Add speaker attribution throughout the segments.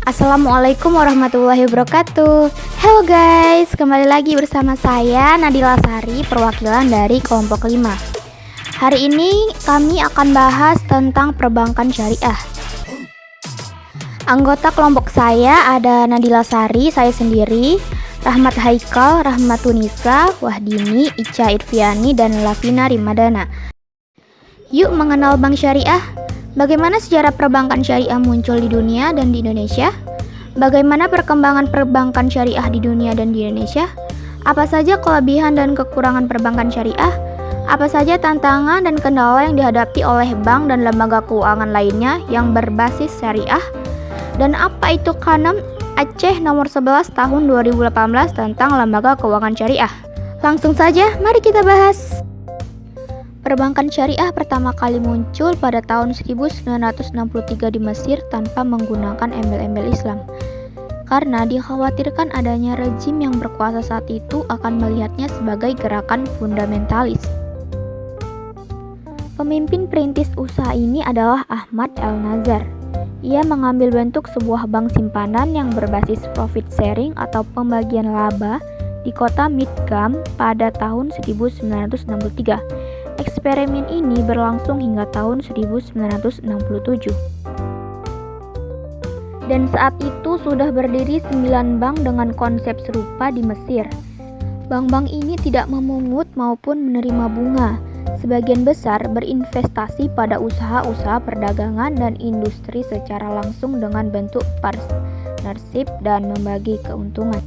Speaker 1: Assalamualaikum warahmatullahi wabarakatuh. Hello guys, kembali lagi bersama saya Nadila Sari, perwakilan dari kelompok 5. Hari ini kami akan bahas tentang perbankan syariah. Anggota kelompok saya ada Nadila Sari, saya sendiri, Rahmat Haikal, Rahmatunisa, Wahdini, Ica Irfiani, dan Lavina Rimadana. Yuk mengenal bank syariah. Bagaimana sejarah perbankan syariah muncul di dunia dan di Indonesia? Bagaimana perkembangan perbankan syariah di dunia dan di Indonesia? Apa saja kelebihan dan kekurangan perbankan syariah? Apa saja tantangan dan kendala yang dihadapi oleh bank dan lembaga keuangan lainnya yang berbasis syariah? Dan apa itu Kanun Aceh nomor 11 tahun 2018 tentang lembaga keuangan syariah? Langsung saja, mari kita bahas. Perbankan syariah pertama kali muncul pada tahun 1963 di Mesir tanpa menggunakan embel-embel Islam. Karena dikhawatirkan adanya rejim yang berkuasa saat itu akan melihatnya sebagai gerakan fundamentalis. Pemimpin perintis usaha ini adalah Ahmad El-Nazar. Ia mengambil bentuk sebuah bank simpanan yang berbasis profit sharing atau pembagian laba di kota Midgam pada tahun 1963. Eksperimen ini berlangsung hingga tahun 1967. Dan saat itu sudah berdiri 9 bank dengan konsep serupa di Mesir. Bank-bank ini tidak memungut maupun menerima bunga. Sebagian besar berinvestasi pada usaha-usaha perdagangan dan industri secara langsung dengan bentuk partnership dan membagi keuntungan.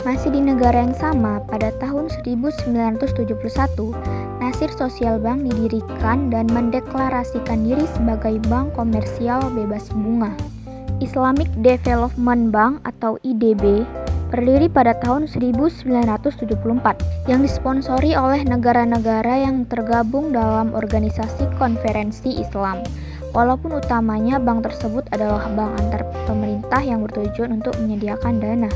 Speaker 1: Masih di negara yang sama, pada tahun 1971, Nasir Social Bank didirikan dan mendeklarasikan diri sebagai bank komersial bebas bunga. Islamic Development Bank atau IDB berdiri pada tahun 1974 yang disponsori oleh negara-negara yang tergabung dalam organisasi konferensi Islam. Walaupun utamanya bank tersebut adalah bank antar pemerintah yang bertujuan untuk menyediakan dana.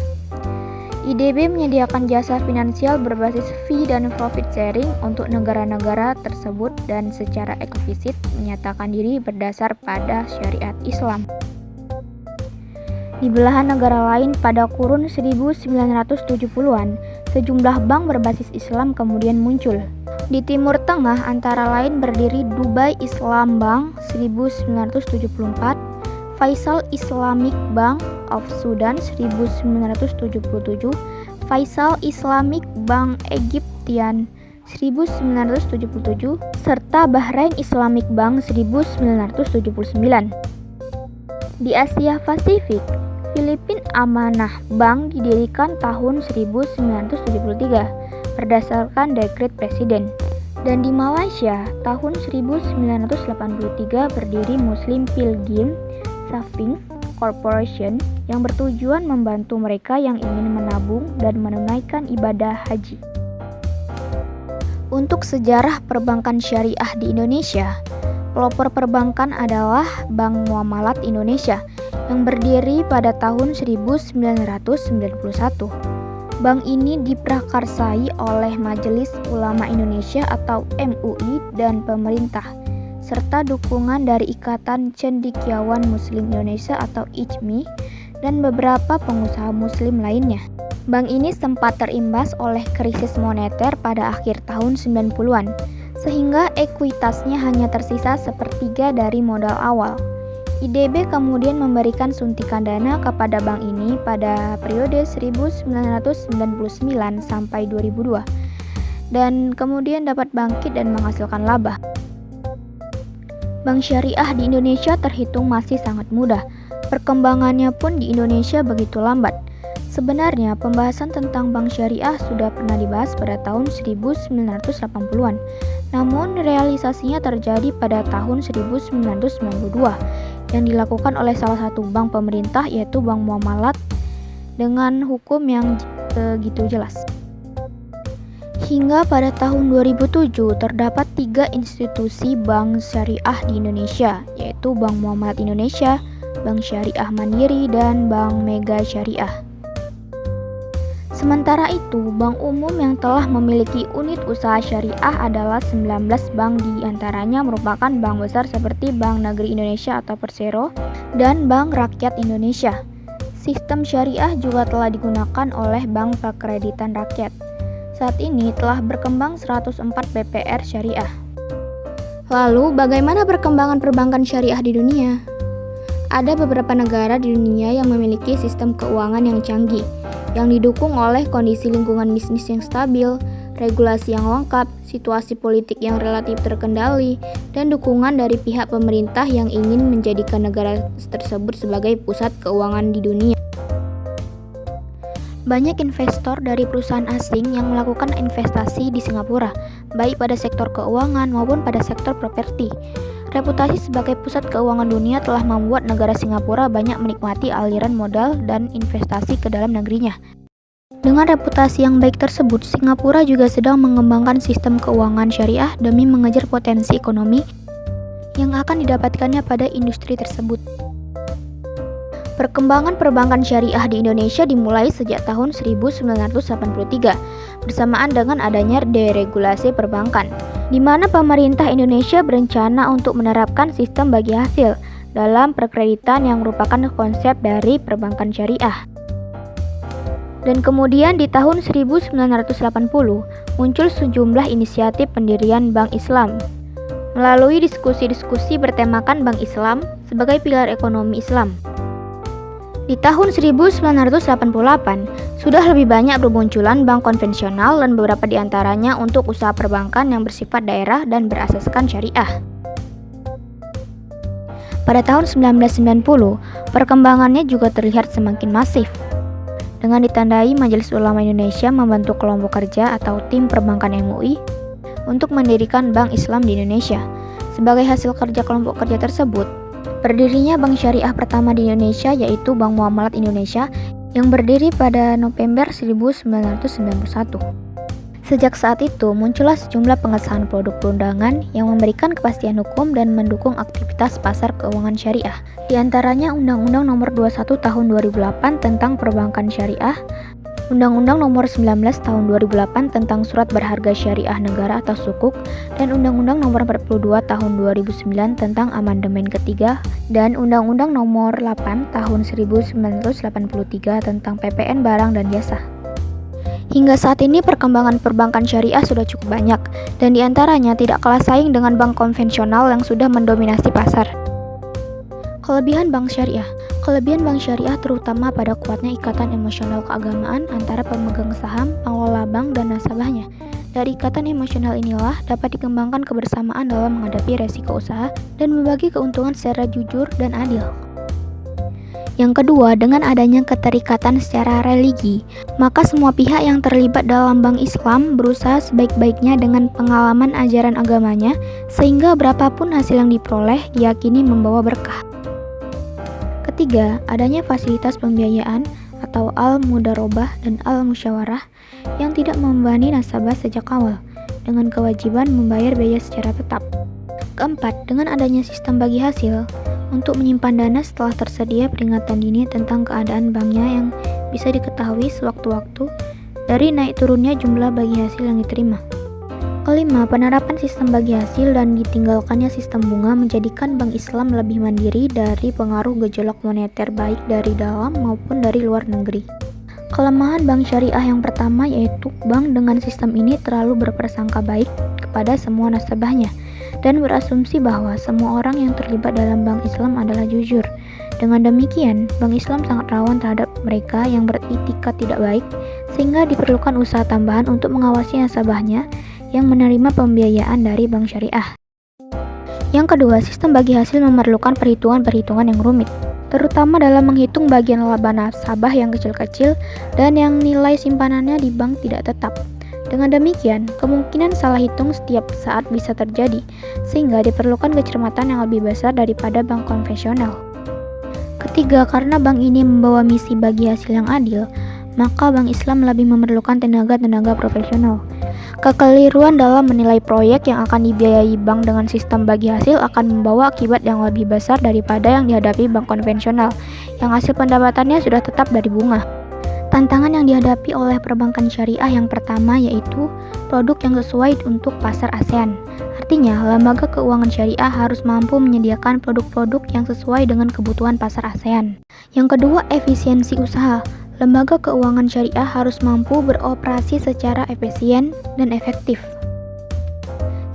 Speaker 1: IDB menyediakan jasa finansial berbasis fee dan profit sharing untuk negara-negara tersebut dan secara eksplisit menyatakan diri berdasar pada syariat Islam. Di belahan negara lain pada kurun 1970-an, sejumlah bank berbasis Islam kemudian muncul. Di Timur Tengah antara lain berdiri Dubai Islam Bank 1974, Faisal Islamic Bank of Sudan 1977, Faisal Islamic Bank Egyptian 1977, serta Bahrain Islamic Bank 1979. Di Asia Pasifik, Filipina Amanah Bank didirikan tahun 1973 berdasarkan dekret presiden. Dan di Malaysia, tahun 1983 berdiri Muslim Pilgrim Savings Corporation yang bertujuan membantu mereka yang ingin menabung dan menunaikan ibadah haji. Untuk sejarah perbankan syariah di Indonesia, pelopor perbankan adalah Bank Muamalat Indonesia yang berdiri pada tahun 1991. Bank ini diprakarsai oleh Majelis Ulama Indonesia atau MUI dan pemerintah, serta dukungan dari Ikatan Cendekiawan Muslim Indonesia atau ICMI dan beberapa pengusaha muslim lainnya. Bank ini sempat terimbas oleh krisis moneter pada akhir tahun 90-an, sehingga ekuitasnya hanya tersisa sepertiga dari modal awal. IDB kemudian memberikan suntikan dana kepada bank ini pada periode 1999 sampai 2002 dan kemudian dapat bangkit dan menghasilkan laba. Bank syariah di Indonesia terhitung masih sangat mudah. Perkembangannya pun di Indonesia begitu lambat. Sebenarnya pembahasan tentang bank syariah sudah pernah dibahas pada tahun 1980-an. Namun realisasinya terjadi pada tahun 1992 yang dilakukan oleh salah satu bank pemerintah yaitu Bank Muamalat dengan hukum yang begitu jelas. Hingga pada tahun 2007 terdapat 3 institusi bank syariah di Indonesia, yaitu Bank Muamalat Indonesia, Bank Syariah Mandiri, dan Bank Mega Syariah. Sementara itu, bank umum yang telah memiliki unit usaha syariah adalah 19 bank, di antaranya merupakan bank besar seperti Bank Negeri Indonesia atau Persero dan Bank Rakyat Indonesia. Sistem syariah juga telah digunakan oleh Bank Perkreditan Rakyat. Saat ini telah berkembang 104 BPR syariah. Lalu, bagaimana perkembangan perbankan syariah di dunia? Ada beberapa negara di dunia yang memiliki sistem keuangan yang canggih, yang didukung oleh kondisi lingkungan bisnis yang stabil, regulasi yang lengkap, situasi politik yang relatif terkendali, dan dukungan dari pihak pemerintah yang ingin menjadikan negara tersebut sebagai pusat keuangan di dunia. Banyak investor dari perusahaan asing yang melakukan investasi di Singapura, baik pada sektor keuangan maupun pada sektor properti. Reputasi sebagai pusat keuangan dunia telah membuat negara Singapura banyak menikmati aliran modal dan investasi ke dalam negerinya. Dengan reputasi yang baik tersebut, Singapura juga sedang mengembangkan sistem keuangan syariah demi mengejar potensi ekonomi yang akan didapatkannya pada industri tersebut. Perkembangan perbankan syariah di Indonesia dimulai sejak tahun 1983 bersamaan dengan adanya deregulasi perbankan, di mana pemerintah Indonesia berencana untuk menerapkan sistem bagi hasil dalam perkreditan yang merupakan konsep dari perbankan syariah. Dan kemudian di tahun 1980 muncul sejumlah inisiatif pendirian Bank Islam. Melalui diskusi-diskusi bertemakan Bank Islam sebagai pilar ekonomi Islam. Di tahun 1988, sudah lebih banyak bermunculan bank konvensional dan beberapa di antaranya untuk usaha perbankan yang bersifat daerah dan berasaskan syariah. Pada tahun 1990, perkembangannya juga terlihat semakin masif. Dengan ditandai Majelis Ulama Indonesia membentuk kelompok kerja atau tim perbankan MUI untuk mendirikan Bank Islam di Indonesia. Sebagai hasil kerja kelompok kerja tersebut, berdirinya bank syariah pertama di Indonesia yaitu Bank Muamalat Indonesia yang berdiri pada November 1991. Sejak saat itu muncullah sejumlah pengesahan produk perundangan yang memberikan kepastian hukum dan mendukung aktivitas pasar keuangan syariah. Di antaranya Undang-Undang Nomor 21 Tahun 2008 tentang Perbankan Syariah, Undang-Undang Nomor 19 Tahun 2008 tentang Surat Berharga Syariah Negara atau Sukuk, dan Undang-Undang Nomor 42 Tahun 2009 tentang Amandemen Ketiga, dan Undang-Undang Nomor 8 Tahun 1983 tentang PPN Barang dan Jasa. Hingga saat ini perkembangan perbankan syariah sudah cukup banyak, dan diantaranya tidak kalah saing dengan bank konvensional yang sudah mendominasi pasar. Kelebihan bank syariah. Kelebihan bank syariah terutama pada kuatnya ikatan emosional keagamaan antara pemegang saham, pengelola bank, dan nasabahnya. Dari ikatan emosional inilah dapat dikembangkan kebersamaan dalam menghadapi resiko usaha dan membagi keuntungan secara jujur dan adil. Yang kedua, dengan adanya keterikatan secara religi, maka semua pihak yang terlibat dalam bank Islam berusaha sebaik-baiknya dengan pengalaman ajaran agamanya, sehingga berapapun hasil yang diperoleh diyakini membawa berkah. Ketiga, adanya fasilitas pembiayaan atau al-mudarobah dan al-musyawarah yang tidak membebani nasabah sejak awal, dengan kewajiban membayar biaya secara tetap. Keempat, dengan adanya sistem bagi hasil, untuk menyimpan dana setelah tersedia peringatan dini tentang keadaan banknya yang bisa diketahui sewaktu-waktu dari naik turunnya jumlah bagi hasil yang diterima. Kelima, penerapan sistem bagi hasil dan ditinggalkannya sistem bunga menjadikan Bank Islam lebih mandiri dari pengaruh gejolak moneter baik dari dalam maupun dari luar negeri. Kelemahan bank syariah yang pertama yaitu bank dengan sistem ini terlalu berprasangka baik kepada semua nasabahnya dan berasumsi bahwa semua orang yang terlibat dalam bank Islam adalah jujur. Dengan demikian, bank Islam sangat rawan terhadap mereka yang beretikat tidak baik, sehingga diperlukan usaha tambahan untuk mengawasi nasabahnya yang menerima pembiayaan dari bank syariah. Yang kedua, sistem bagi hasil memerlukan perhitungan-perhitungan yang rumit, terutama dalam menghitung bagian laba nasabah yang kecil-kecil dan yang nilai simpanannya di bank tidak tetap. Dengan demikian, kemungkinan salah hitung setiap saat bisa terjadi, sehingga diperlukan kecermatan yang lebih besar daripada bank konvensional. Ketiga, karena bank ini membawa misi bagi hasil yang adil, maka bank Islam lebih memerlukan tenaga-tenaga profesional. Kekeliruan dalam menilai proyek yang akan dibiayai bank dengan sistem bagi hasil akan membawa akibat yang lebih besar daripada yang dihadapi bank konvensional, yang hasil pendapatannya sudah tetap dari bunga. Tantangan yang dihadapi oleh perbankan syariah yang pertama yaitu produk yang sesuai untuk pasar ASEAN. Artinya, lembaga keuangan syariah harus mampu menyediakan produk-produk yang sesuai dengan kebutuhan pasar ASEAN. Yang kedua, efisiensi usaha. Lembaga keuangan syariah harus mampu beroperasi secara efisien dan efektif.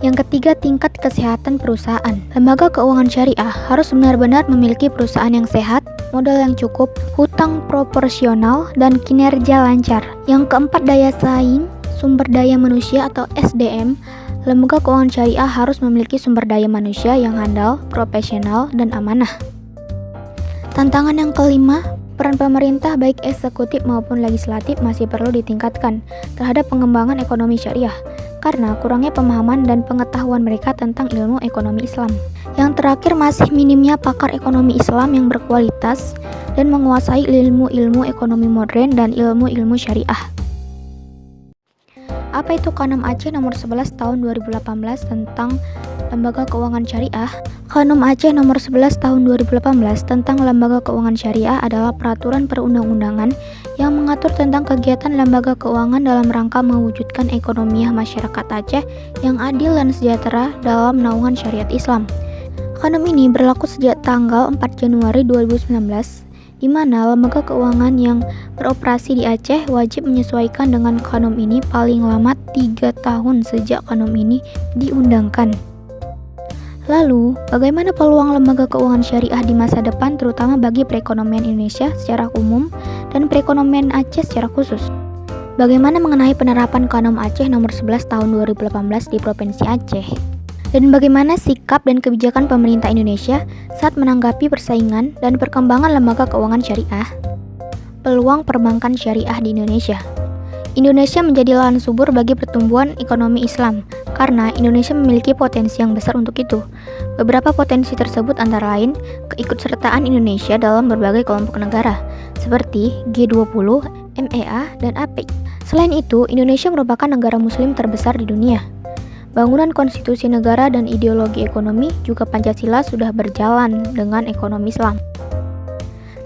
Speaker 1: Yang ketiga, tingkat kesehatan perusahaan. Lembaga keuangan syariah harus benar-benar memiliki perusahaan yang sehat, modal yang cukup, hutang proporsional, dan kinerja lancar. Yang keempat, daya saing, sumber daya manusia atau SDM. Lembaga keuangan syariah harus memiliki sumber daya manusia yang handal, profesional, dan amanah. Tantangan yang kelima, peran pemerintah baik eksekutif maupun legislatif masih perlu ditingkatkan terhadap pengembangan ekonomi syariah karena kurangnya pemahaman dan pengetahuan mereka tentang ilmu ekonomi Islam. Yang terakhir, masih minimnya pakar ekonomi Islam yang berkualitas dan menguasai ilmu-ilmu ekonomi modern dan ilmu-ilmu syariah. Apa itu Kanun Aceh nomor 11 tahun 2018 tentang Lembaga Keuangan Syariah? Kanun Aceh nomor 11 tahun 2018 tentang Lembaga Keuangan Syariah adalah peraturan perundang-undangan yang mengatur tentang kegiatan lembaga keuangan dalam rangka mewujudkan ekonomi masyarakat Aceh yang adil dan sejahtera dalam naungan syariat Islam. Kanun ini berlaku sejak tanggal 4 Januari 2019, di mana lembaga keuangan yang beroperasi di Aceh wajib menyesuaikan dengan kanun ini paling lama 3 tahun sejak kanun ini diundangkan. Lalu, bagaimana peluang lembaga keuangan syariah di masa depan terutama bagi perekonomian Indonesia secara umum dan perekonomian Aceh secara khusus? Bagaimana mengenai penerapan Kanun Aceh nomor 11 tahun 2018 di Provinsi Aceh? Dan bagaimana sikap dan kebijakan pemerintah Indonesia saat menanggapi persaingan dan perkembangan lembaga keuangan syariah? Peluang perbankan syariah di Indonesia. Indonesia menjadi lahan subur bagi pertumbuhan ekonomi Islam karena Indonesia memiliki potensi yang besar untuk itu. Beberapa potensi tersebut antara lain keikutsertaan Indonesia dalam berbagai kelompok negara seperti G20, MEA, dan APEC. Selain itu, Indonesia merupakan negara muslim terbesar di dunia. Bangunan konstitusi negara dan ideologi ekonomi juga Pancasila sudah berjalan dengan ekonomi Islam.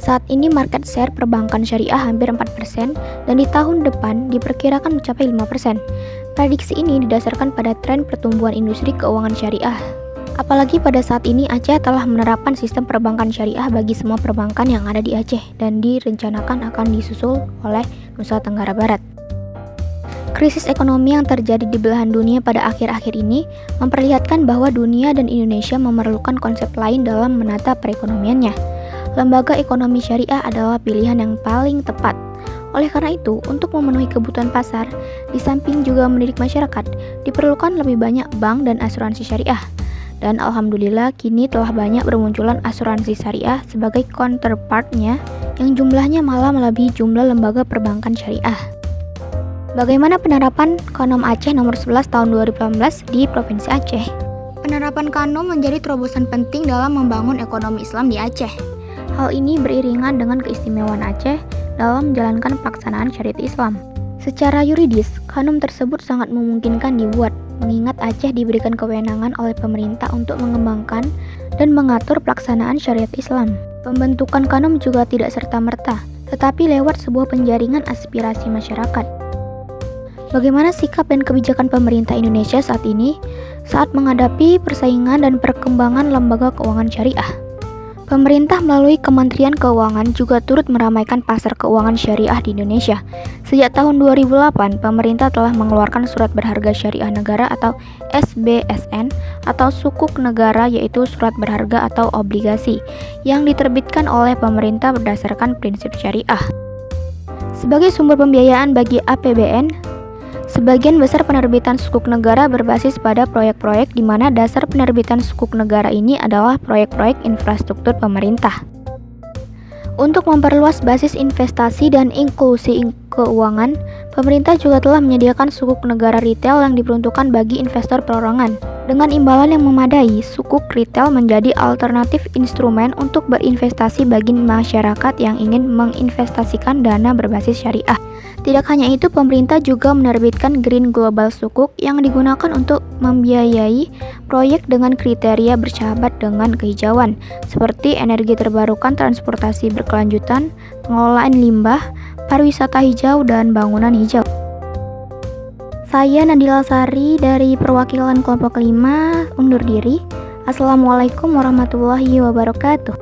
Speaker 1: Saat ini market share perbankan syariah hampir 4% dan di tahun depan diperkirakan mencapai 5%. Prediksi ini didasarkan pada tren pertumbuhan industri keuangan syariah. Apalagi pada saat ini Aceh telah menerapkan sistem perbankan syariah bagi semua perbankan yang ada di Aceh dan direncanakan akan disusul oleh Nusa Tenggara Barat. Krisis ekonomi yang terjadi di belahan dunia pada akhir-akhir ini memperlihatkan bahwa dunia dan Indonesia memerlukan konsep lain dalam menata perekonomiannya. Lembaga ekonomi syariah adalah pilihan yang paling tepat. Oleh karena itu, untuk memenuhi kebutuhan pasar, di samping juga mendidik masyarakat, diperlukan lebih banyak bank dan asuransi syariah. Dan alhamdulillah kini telah banyak bermunculan asuransi syariah sebagai counterpartnya yang jumlahnya malah melebihi jumlah lembaga perbankan syariah. Bagaimana penerapan Kanun Aceh nomor 11 tahun 2018 di Provinsi Aceh? Penerapan Kanun menjadi terobosan penting dalam membangun ekonomi Islam di Aceh. Hal ini beriringan dengan keistimewaan Aceh dalam menjalankan pelaksanaan syariat Islam. Secara yuridis, Kanun tersebut sangat memungkinkan dibuat, mengingat Aceh diberikan kewenangan oleh pemerintah untuk mengembangkan dan mengatur pelaksanaan syariat Islam. Pembentukan Kanun juga tidak serta-merta, tetapi lewat sebuah penjaringan aspirasi masyarakat. Bagaimana sikap dan kebijakan pemerintah Indonesia saat ini saat menghadapi persaingan dan perkembangan lembaga keuangan syariah? Pemerintah melalui Kementerian Keuangan juga turut meramaikan pasar keuangan syariah di Indonesia. Sejak tahun 2008, pemerintah telah mengeluarkan surat berharga syariah negara atau SBSN atau sukuk negara, yaitu surat berharga atau obligasi yang diterbitkan oleh pemerintah berdasarkan prinsip syariah. Sebagai sumber pembiayaan bagi APBN, sebagian besar penerbitan sukuk negara berbasis pada proyek-proyek di mana dasar penerbitan sukuk negara ini adalah proyek-proyek infrastruktur pemerintah. Untuk memperluas basis investasi dan inklusi keuangan, pemerintah juga telah menyediakan sukuk negara retail yang diperuntukkan bagi investor perorangan. Dengan imbalan yang memadai, sukuk retail menjadi alternatif instrumen untuk berinvestasi bagi masyarakat yang ingin menginvestasikan dana berbasis syariah. Tidak hanya itu, pemerintah juga menerbitkan Green Global Sukuk yang digunakan untuk membiayai proyek dengan kriteria bersahabat dengan kehijauan, seperti energi terbarukan, transportasi berkelanjutan, pengelolaan limbah, pariwisata hijau, dan bangunan hijau. Saya Nadila Sari dari perwakilan kelompok 5 undur diri. Assalamualaikum warahmatullahi wabarakatuh.